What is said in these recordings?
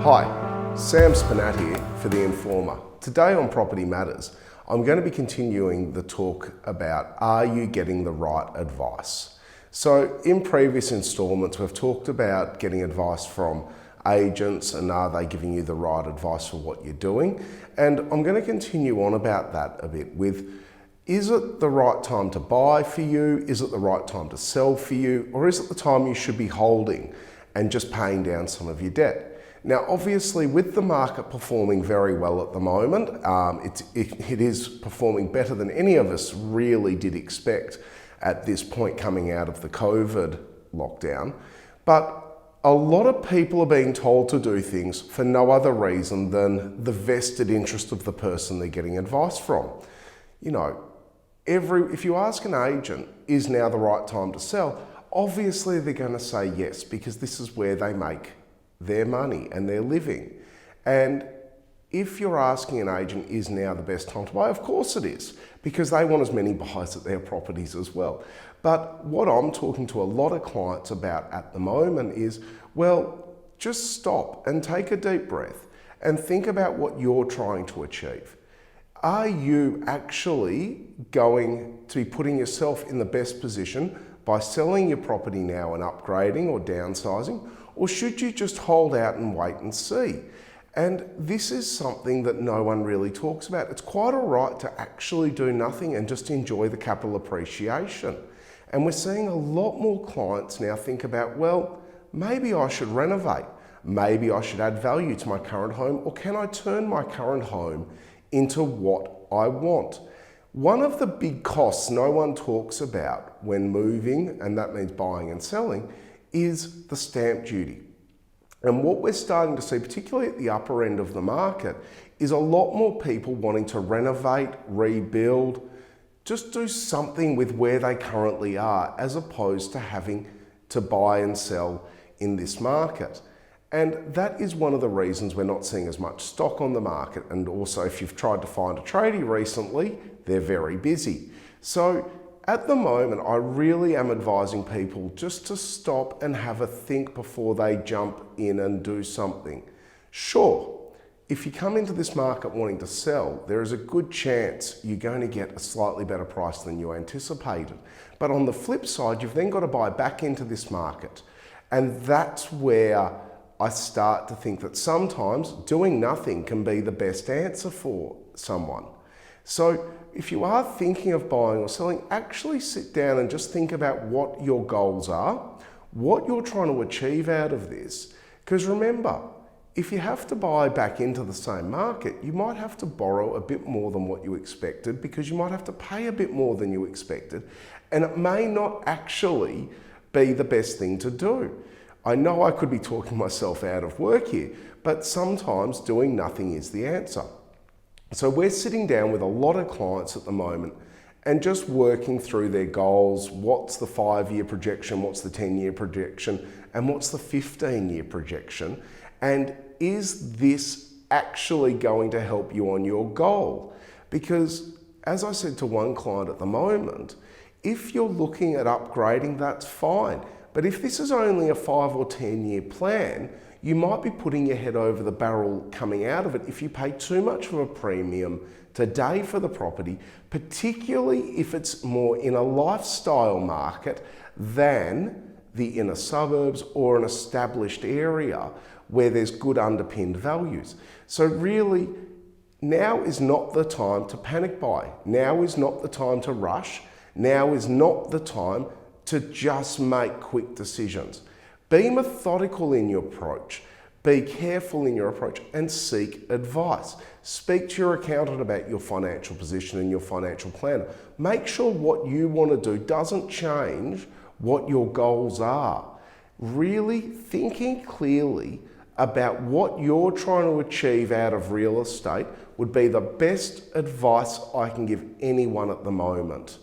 Hi, Sam Spinat here for The Informer. Today on Property Matters, I'm going to be continuing the talk about are you getting the right advice? So in previous instalments, we've talked about getting advice from agents and are they giving you the right advice for what you're doing? And I'm going to continue on about that a bit with, is it the right time to buy for you? Is it the right time to sell for you? Or is it the time you should be holding and just paying down some of your debt? Now, obviously, with the market performing very well at the moment, it is performing better than any of us really did expect at this point coming out of the COVID lockdown. But a lot of people are being told to do things for no other reason than the vested interest of the person they're getting advice from. You know, if you ask an agent, is now the right time to sell? Obviously, they're going to say yes, because this is where they make their money and their living. And if you're asking an agent, is now the best time to buy? Of course it is, because they want as many buyers at their properties as well. But what I'm talking to a lot of clients about at the moment is, well, just stop and take a deep breath and think about what you're trying to achieve. Are you actually going to be putting yourself in the best position by selling your property now and upgrading or downsizing? Or should you just hold out and wait and see? And this is something that no one really talks about. It's quite all right to actually do nothing and just enjoy the capital appreciation. And we're seeing a lot more clients now think about, well, maybe I should renovate. Maybe I should add value to my current home, or can I turn my current home into what I want? One of the big costs no one talks about when moving, and that means buying and selling, is the stamp duty. And what we're starting to see, particularly at the upper end of the market, is a lot more people wanting to renovate, rebuild, just do something with where they currently are, as opposed to having to buy and sell in this market. And that is one of the reasons we're not seeing as much stock on the market. And also, if you've tried to find a tradie recently, they're very busy. So at the moment, I really am advising people just to stop and have a think before they jump in and do something. Sure, if you come into this market wanting to sell, there is a good chance you're going to get a slightly better price than you anticipated. But on the flip side, you've then got to buy back into this market. And that's where I start to think that sometimes doing nothing can be the best answer for someone. So if you are thinking of buying or selling, actually sit down and just think about what your goals are, what you're trying to achieve out of this. Because remember, if you have to buy back into the same market, you might have to borrow a bit more than what you expected, because you might have to pay a bit more than you expected, and it may not actually be the best thing to do. I know I could be talking myself out of work here, but sometimes doing nothing is the answer. So we're sitting down with a lot of clients at the moment and just working through their goals. What's the 5-year projection? What's the 10-year projection? And what's the 15-year projection? And is this actually going to help you on your goal? Because as I said to one client at the moment, if you're looking at upgrading, that's fine. But if this is only a 5 or 10-year plan, you might be putting your head over the barrel coming out of it if you pay too much of a premium today for the property, particularly if it's more in a lifestyle market than the inner suburbs or an established area where there's good underpinned values. So really, now is not the time to panic buy. Now is not the time to rush. Now is not the time to just make quick decisions. Be methodical in your approach, be careful in your approach, and seek advice. Speak to your accountant about your financial position and your financial planner. Make sure what you want to do doesn't change what your goals are. Really thinking clearly about what you're trying to achieve out of real estate would be the best advice I can give anyone at the moment.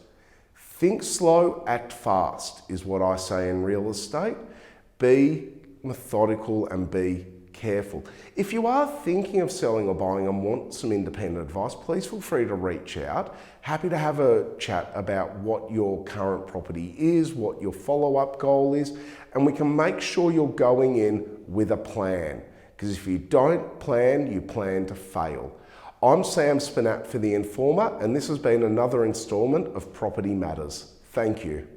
Think slow, act fast is what I say in real estate. Be methodical and be careful. If you are thinking of selling or buying and want some independent advice, please feel free to reach out. Happy to have a chat about what your current property is, what your follow-up goal is, and we can make sure you're going in with a plan. because if you don't plan, you plan to fail. I'm Sam Spinat for The Informer, and this has been another instalment of Property Matters. Thank you.